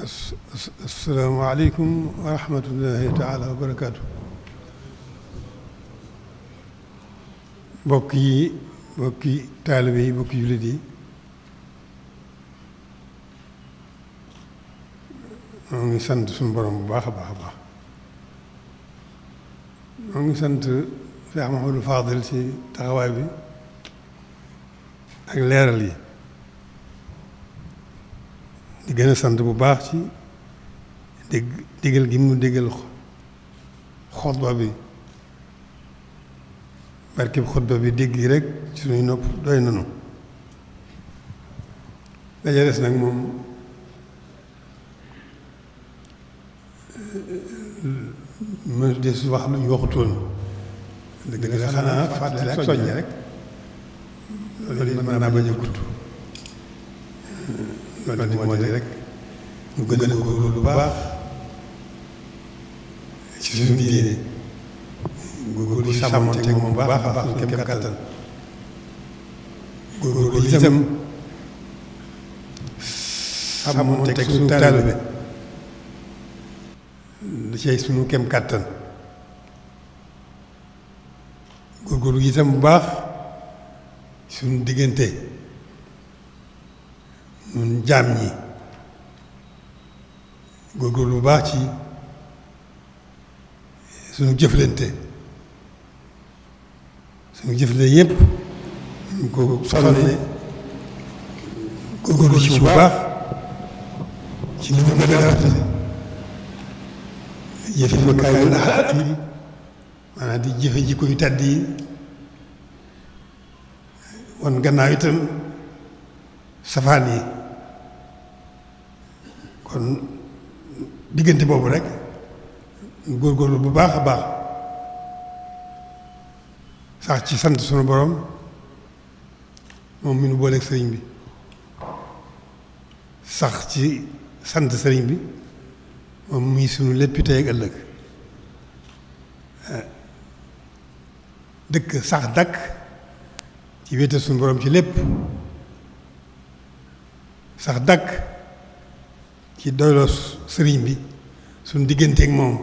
asalaamaaleykum wa rahmatullahi taala wa barakaatu. mbokki taalibe yi mbokki jullit yi ñoo ngi sant suñu borom bu baax a baax a baax. ñoo ngi sant Cheikh Mahamadou Fadil ci taxawaay bi ak leeral yi. di gën a sant bu baax ci digal gi mu digal xutba bi barkeb xutba bi dégg gi rek ci suñuy nopp doy nanu. daja des nag moom mu des wax lu ñu waxutoon dëgg la xanaa fàttali ak soññi rek loolu mën naa bañ a gudd. loolu moo di rek ñu gën a góorgóorlu bu baax ci suñu diine góorgóorlu sàmmonteeg moom bu baax a baax suñu kem kàttan góorgóorlu itam sàmmonteeg suñu taalibe da cay suñu kem kàttan góorgóorlu itam bu baax suñu diggante ñun jaam ñi góorgóorlu bu baax ci suñu jëflante yépp ñu ko sonne góorgóorlu ci bu baax ci ni mu gën a rafet jëfe makaarimul axlaaq yi maanaam di jëfe jikko yu tàdd yi wan gannaaw itam safaan yi. kon diggante boobu rek góorgóorlu bu baax a baax sax ci sant sunu borom moom mi nu booleeg sëriñ bi sax ci sant sëriñ bi moom muy sunu léppi tey ak ëllëg dëkk sax dakk ci wéetal sunu borom ci lépp sax dakk ci doyloo sëriñ bi suñ digganteeg moom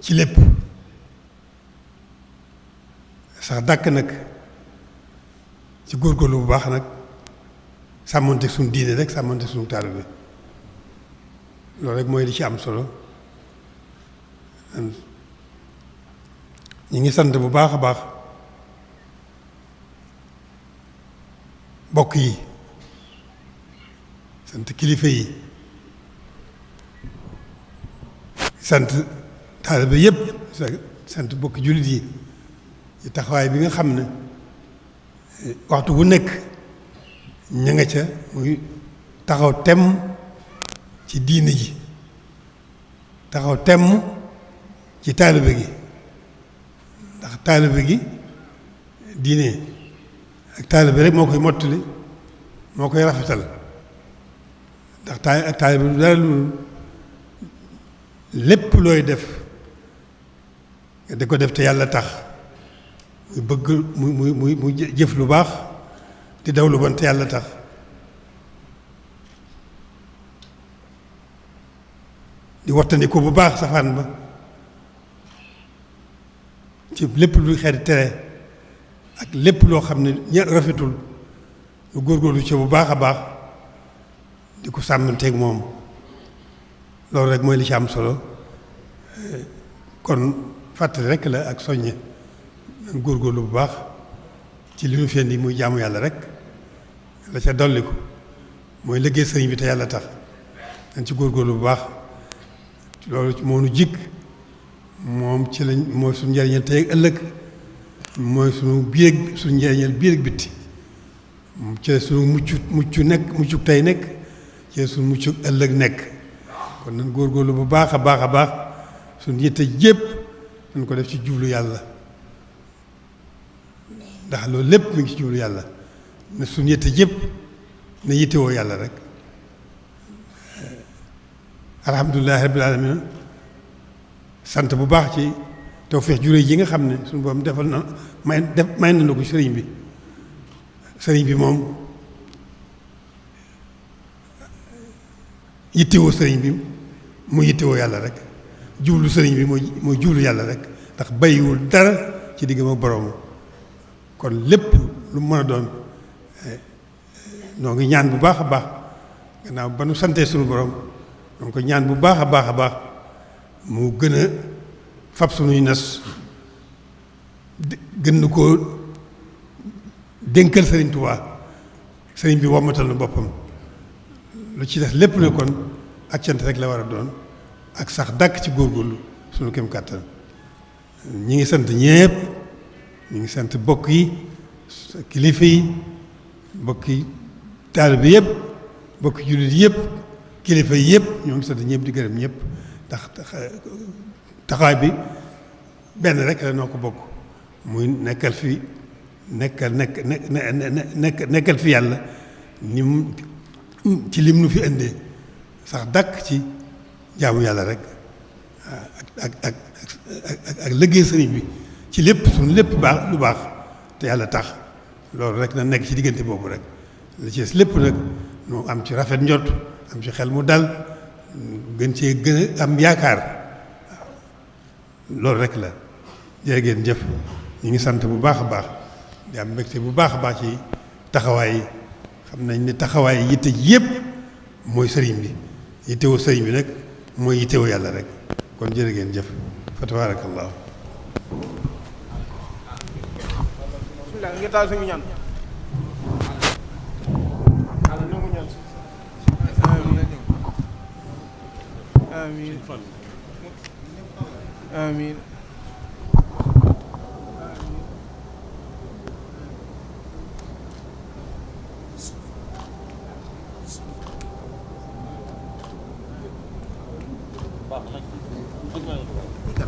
ci lépp sax dàkk nag ci góorgóorlu bu baax nag sàmmonteeg suñu diine rek sàmmonteeg suñu taalibe bi loolu rek mooy li ci am solo. ñi ngi sant bu baax a baax bokk yi sant kilifa yi sant taalibe yépp sant bokki jullit yi ci taxawaay bi nga xam ne waxtu bu nekk ña nga ca muy taxaw temm ci diine ji taxaw temm ci taalibe gi ndax taalibe gi diine ak taalibe rek moo koy mottali moo koy rafetal ndax taalibe du dara lu lépp looy def nga di ko def te yàlla tax muy bëgg muy jëf lu baax di daw lu bon te yàlla tax di wattandiku bu baax safaan ba ci lépp luy xeeti tere ak lépp loo xam ne rafetul lu góorgóorlu ci bu baax a baax di ko sàmmanteeg moom loolu rek mooy li ci am solo. kon fàttali rek la ak soññe nan góorgóorlu bu baax ci li ñu fi indi muy jaamu yàlla rek la ca dolliku mooy liggéey sëriñ bi te yàlla tax dañ ci góorgóorlu bu baax loolu moo nu jikk moom ci lañ mooy suñu njëriñal tey ak ëllëg mooy suñu biir suñu njëriñal biir ak bitti ci suñu muccu tey nekk ci suñu muccu ëllëg nekk kon nan góorgóorlu bu baax a baax a baax suñu yitte jépp dañ ko def ci jublu yàlla ndax loolu lépp mi ngi ci jublu yàlla ne suñu yitte jépp ne yittewoo yàlla rek. alhamdulilahi rabbil alamin sant bu baax ci tawfeex juré yi nga xam ne suñu borom defal na may na ko sëriñ bi moom yittewoo sëriñ bi mu yittewoo yàlla rek jublu sëriñ bi mooy jublu yàlla rek ndax bàyyiwul dara ci diggam ak boroom kon lépp lu mën a doon noo ngi ñaan bu baax a baax gannaaw ba nu santee suñu borom noo ngi ko ñaan bu baax a baax a baax mu gën a fab suñuy nas gën na koo dénkal sëriñ Tuubaa sëriñ bi wommatal na boppam lu ci des lépp ne kon ak cant rek la war a doon ak sax dàkk ci góorgóorlu suñu kem kàttan ñi ngi sant ñépp ñi ngi sant bokk yi kilifa yi bokki taalibe yëpp bokki jullit yëpp kilifa yi yëpp ñoo ngi sant ñëpp di gërëm ñëpp ndax taxawaay bi benn rek la noo ko bokk muy nekkal fi nekkal fi yàlla ni mu ci lim nu fi indee sax dàkk ci jaamu yàlla rek ak liggéey sëriñ bi ci lépp suñu lépp baax lu baax te yàlla tax loolu rek na nekk ci diggante boobu rek li ci des lépp nag nu am ci rafet njot am ci xel mu dal gën cee gën a am yaakaar loolu rek la jërë ngeen jëf ñu ngi sant bu baax a baax di am mbégte bu baax a baax ci taxawaay yi xam nañ ne taxawaay yitte ji yëpp mooy sëriñ bi yittewoo sëriñ bi nag mooy yittewoo yàlla rek kon jërë ngeen jëf fa tabarakallahu ngir taal suñu ñaan amiin amiin